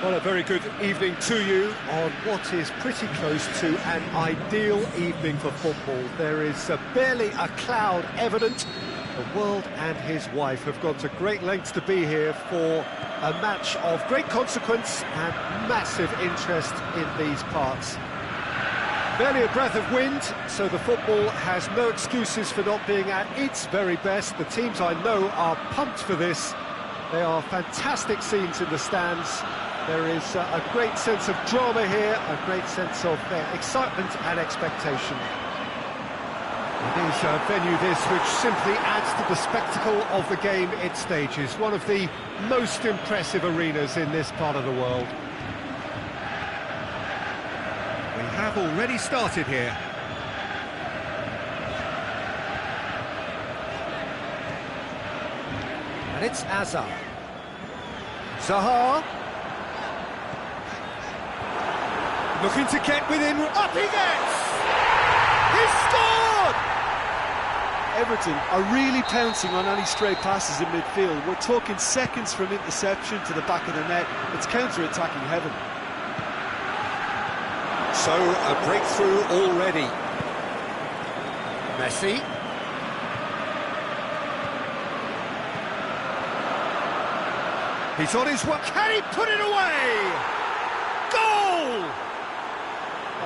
Well, a very good evening to you on what is pretty close to an ideal evening for football. There is barely a cloud evident. The world and his wife have gone to great lengths to be here for a match of great consequence and massive interest in these parts. Barely a breath of wind, so the football has no excuses for not being at its very best. The teams I know are pumped for this. They are fantastic scenes in the stands. There is a great sense of drama here, a great sense of excitement and expectation. It is a venue this which simply adds to the spectacle of the game it stages. One of the most impressive arenas in this part of the world. We have already started here. And it's Azar. Zaha. Looking to get within, up he gets! He's scored! Everton are really pouncing on any stray passes in midfield. We're talking seconds from interception to the back of the net. It's counter-attacking heaven. So, a breakthrough already. Messi. He's on his way. Can he put it away? Goal!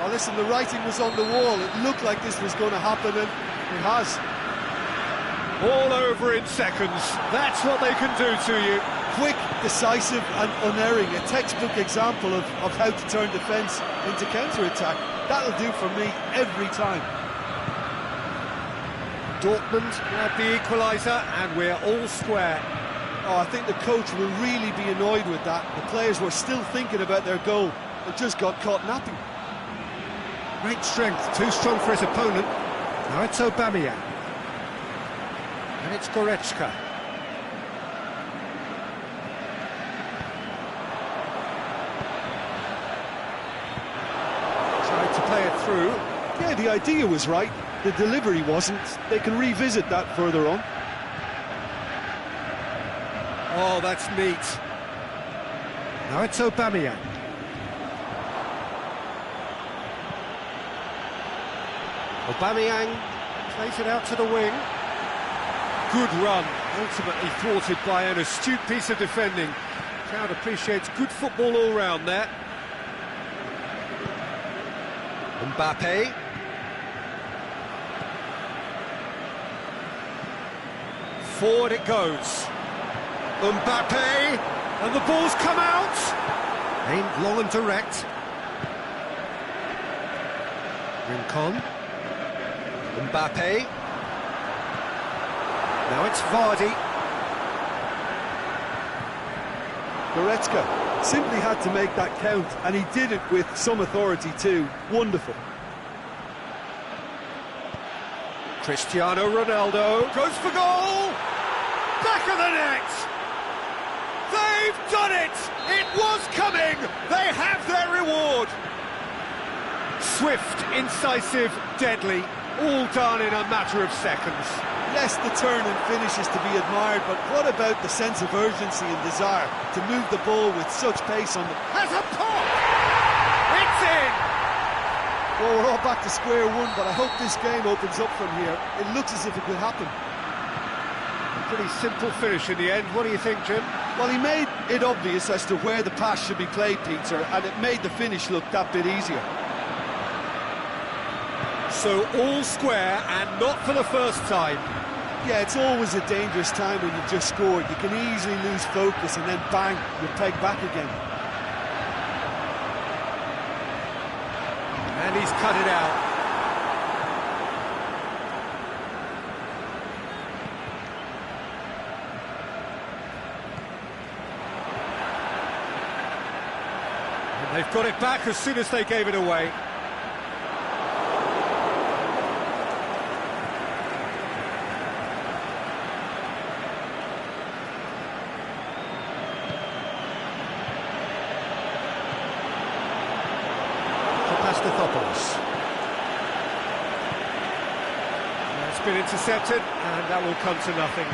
Oh, listen, the writing was on the wall. It looked like this was going to happen, and it has. All over in seconds. That's what they can do to you. Quick, decisive and unerring. A textbook example of how to turn defence into counter-attack. That'll do for me every time. Dortmund had the equaliser, and we're all square. Oh, I think the coach will really be annoyed with that. The players were still thinking about their goal and just got caught napping. Great strength, too strong for his opponent. Now it's Aubameyang. And it's Goretzka. Tried to play it through. Yeah, the idea was right. The delivery wasn't. They can revisit that further on. Oh, that's neat. Now it's Aubameyang. Aubameyang plays it out to the wing. Good run, ultimately thwarted by an astute piece of defending. Crowd appreciates good football all round there. Mbappe. Forward it goes. Mbappe, and the ball's come out. Aimed long and direct. Rincon. Mbappe. Now it's Vardy. Goretzka simply had to make that count, and he did it with some authority too. Wonderful. Cristiano Ronaldo goes for goal! Back of the net! They've done it! It was coming! They have their reward! Swift, incisive, deadly, all done in a matter of seconds. Yes, the turn and finish is to be admired, but what about the sense of urgency and desire to move the ball with such pace on the... Has a pop! It's in! Well, we're all back to square one, but I hope this game opens up from here. It looks as if it could happen. A pretty simple finish in the end. What do you think, Jim? Well, he made it obvious as to where the pass should be played, Peter, and it made the finish look that bit easier. So all square, and not for the first time. Yeah, it's always a dangerous time when you've just scored. You can easily lose focus and then bang, you're pegged back again. And he's cut it out. And they've got it back as soon as they gave it away. It's been intercepted, and that will come to nothing.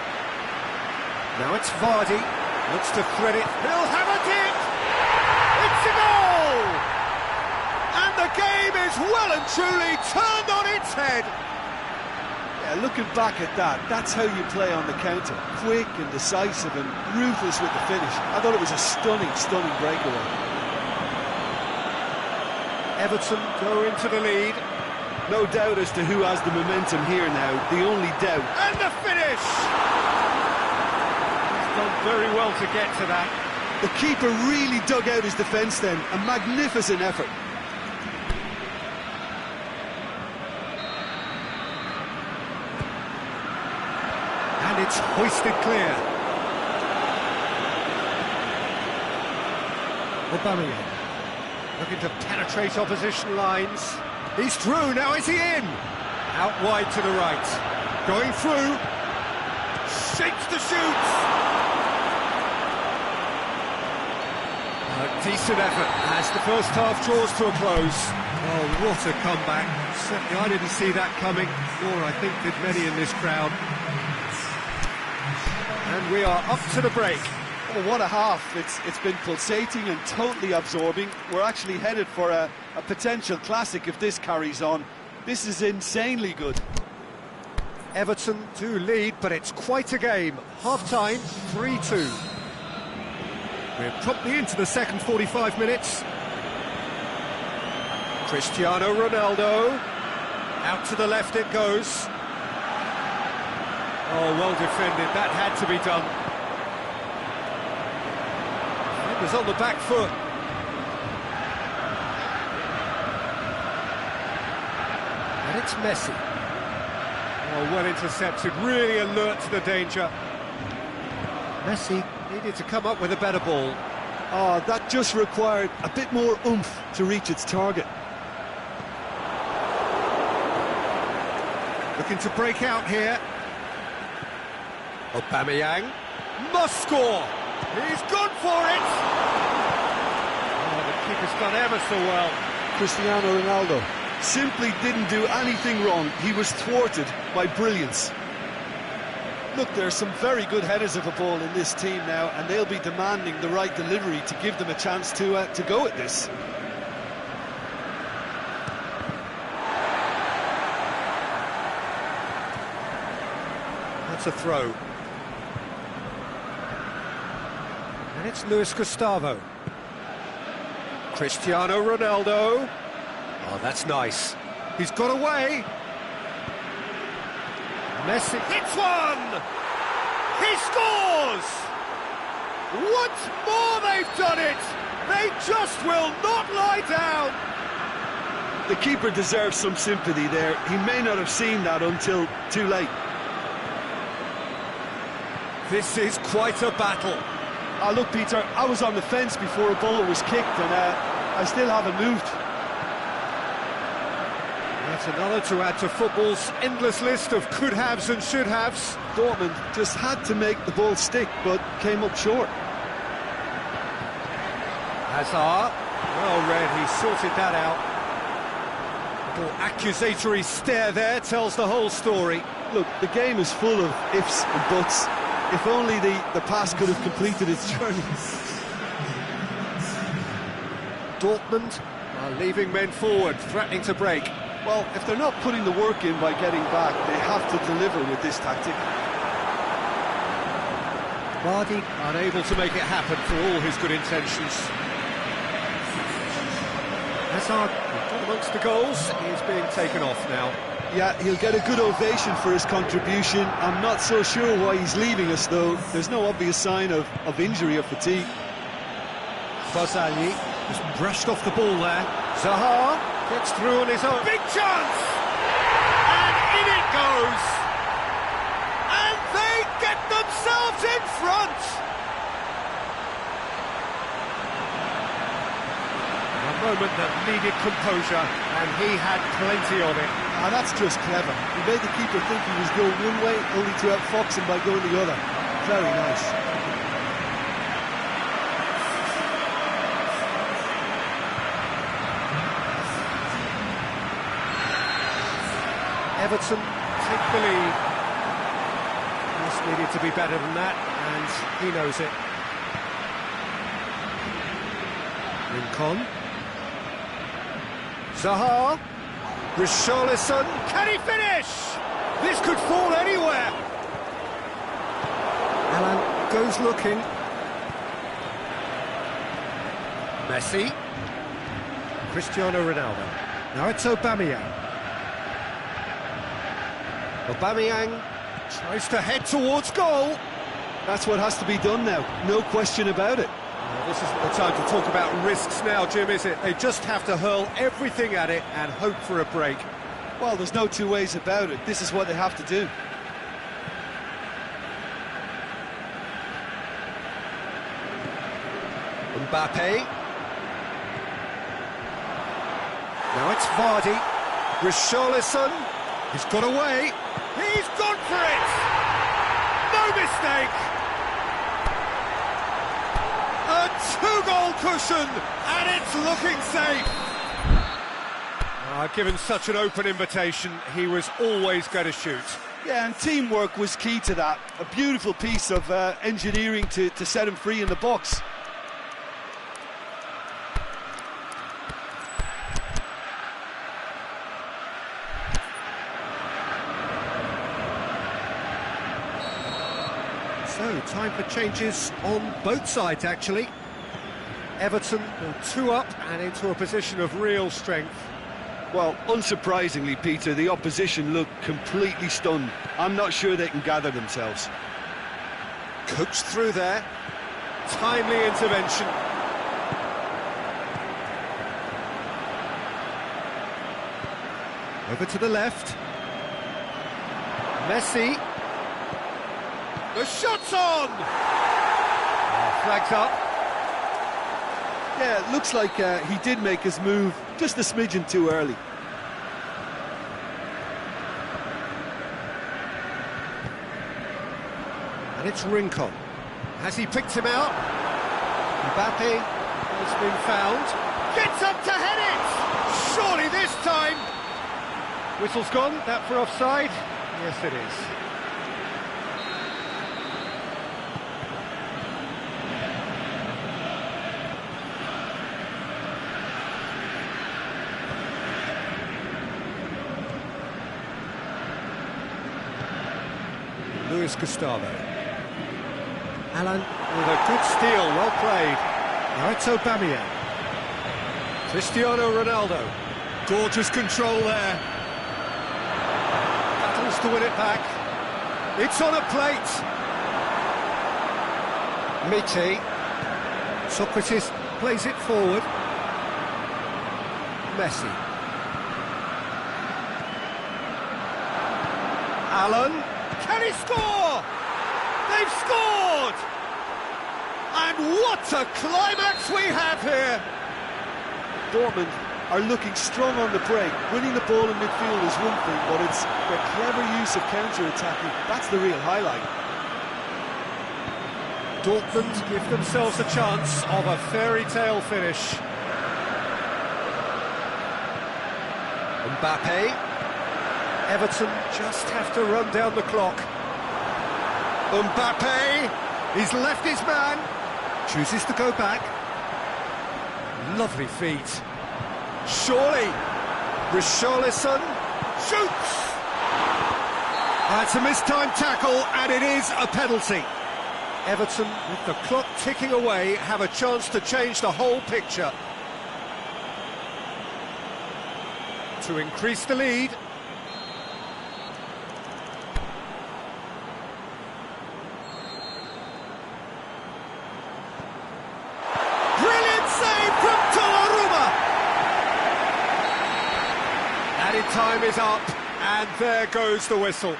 Now it's Vardy, looks to thread it. He'll have a dip! a goal! And the game is well and truly turned on its head. Yeah, looking back at that, that's how you play on the counter. Quick and decisive and ruthless with the finish. I thought it was a stunning, stunning breakaway. Everton go into the lead. No doubt as to who has the momentum here now. The only doubt. And the finish! He's done very well to get to that. The keeper really dug out his defence then. A magnificent effort. And it's hoisted clear. Aubameyang looking to penetrate opposition lines. He's through, now is he in? Out wide to the right. Going through. Shapes to shoot. A decent effort as the first half draws to a close. Oh, what a comeback. Certainly I didn't see that coming, nor I think did many in this crowd. And we are up to the break. Oh, what a half. It's been pulsating and totally absorbing. We're actually headed for a potential classic if this carries on. This is insanely good. Everton do lead, but it's quite a game. Half-time, 3-2. We're promptly into the second 45 minutes. Cristiano Ronaldo. Out to the left it goes. Oh, well defended. That had to be done. It was on the back foot. And it's Messi. Oh, well intercepted, really alert to the danger. Messi needed to come up with a better ball. Oh, that just required a bit more oomph to reach its target. Looking to break out here. Aubameyang must score. He's gone for it. Oh, the keeper's done ever so well. Cristiano Ronaldo simply didn't do anything wrong. He was thwarted by brilliance. Look, there's some very good headers of a ball in this team now, and they'll be demanding the right delivery to give them a chance to go at this. That's a throw. And it's Luis Gustavo. Cristiano Ronaldo. Oh, that's nice. He's got away. Messi hits one! He scores! Once more they've done it! They just will not lie down! The keeper deserves some sympathy there. He may not have seen that until too late. This is quite a battle. Oh, look, Peter, I was on the fence before a ball was kicked, and I still haven't moved. That's another to add to football's endless list of could-haves and should-haves. Dortmund just had to make the ball stick, but came up short. Hazard, well read, he sorted that out. Little accusatory stare there tells the whole story. Look, the game is full of ifs and buts. If only the pass could have completed its journey. Dortmund are leaving men forward, threatening to break. Well, if they're not putting the work in by getting back, they have to deliver with this tactic. Vardy unable to make it happen for all his good intentions. Hazard, amongst the goals, he is being taken off now. Yeah, he'll get a good ovation for his contribution. I'm not so sure why he's leaving us, though. There's no obvious sign of injury or fatigue. Barzagli just brushed off the ball there. Zaha gets through on his own. Big chance! And in it goes! And they get themselves in front! A moment that needed composure, and he had plenty of it. Ah, that's just clever. He made the keeper think he was going one way, only to outfox him by going the other. Very nice. Everton take the lead. Just needed to be better than that, and he knows it. Rincon. Zaha. Richarlison. Can he finish? This could fall anywhere. Alan goes looking. Messi. Cristiano Ronaldo. Now it's Aubameyang. Aubameyang tries to head towards goal. That's what has to be done now, no question about it. This isn't the time to talk about risks now, Jim, is it? They just have to hurl everything at it and hope for a break. Well, there's no two ways about it. This is what they have to do. Mbappe. Now it's Vardy. Richarlison. He's got away. He's gone for it! No mistake! A two-goal cushion, and it's looking safe. Given such an open invitation, he was always going to shoot. Yeah, and teamwork was key to that. A beautiful piece of engineering to set him free in the box. So, time for changes on both sides, actually. Everton are 2 up and into a position of real strength. Well, unsurprisingly, Peter, the opposition look completely stunned. I'm not sure they can gather themselves. Coached through there. Timely intervention. Over to the left. Messi. The shot's on! Flags up. Yeah, it looks like he did make his move just a smidgen too early. And it's Rincon. Has he picked him out? Mbappe has been found. Gets up to head it! Surely this time! Whistle's gone, that for offside? Yes, it is. Luis Gustavo. Alan with a good steal, well played. Now it's Aubameyang. Cristiano Ronaldo. Gorgeous control there. Battles to win it back. It's on a plate. Mite. Socrates plays it forward. Messi. Alan. Can he score? They've scored! And what a climax we have here! Dortmund are looking strong on the break. Winning the ball in midfield is one thing, but it's their clever use of counter-attacking. That's the real highlight. Dortmund give themselves a chance of a fairy tale finish. Mbappe. Everton just have to run down the clock. Mbappe, he's left his man, chooses to go back. Lovely feet. Surely, Richarlison shoots! That's a mistimed tackle, and it is a penalty. Everton, with the clock ticking away, have a chance to change the whole picture. To increase the lead. Time is up, and there goes the whistle.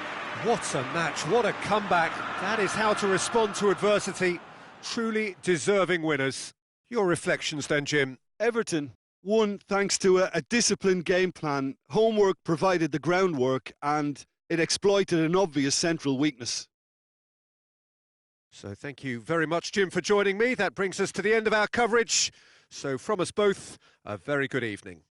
What a match, what a comeback. That is how to respond to adversity. Truly deserving winners. Your reflections then, Jim? Everton won thanks to a disciplined game plan. Homework provided the groundwork, and it exploited an obvious central weakness. So thank you very much, Jim, for joining me. That brings us to the end of our coverage. So from us both, a very good evening.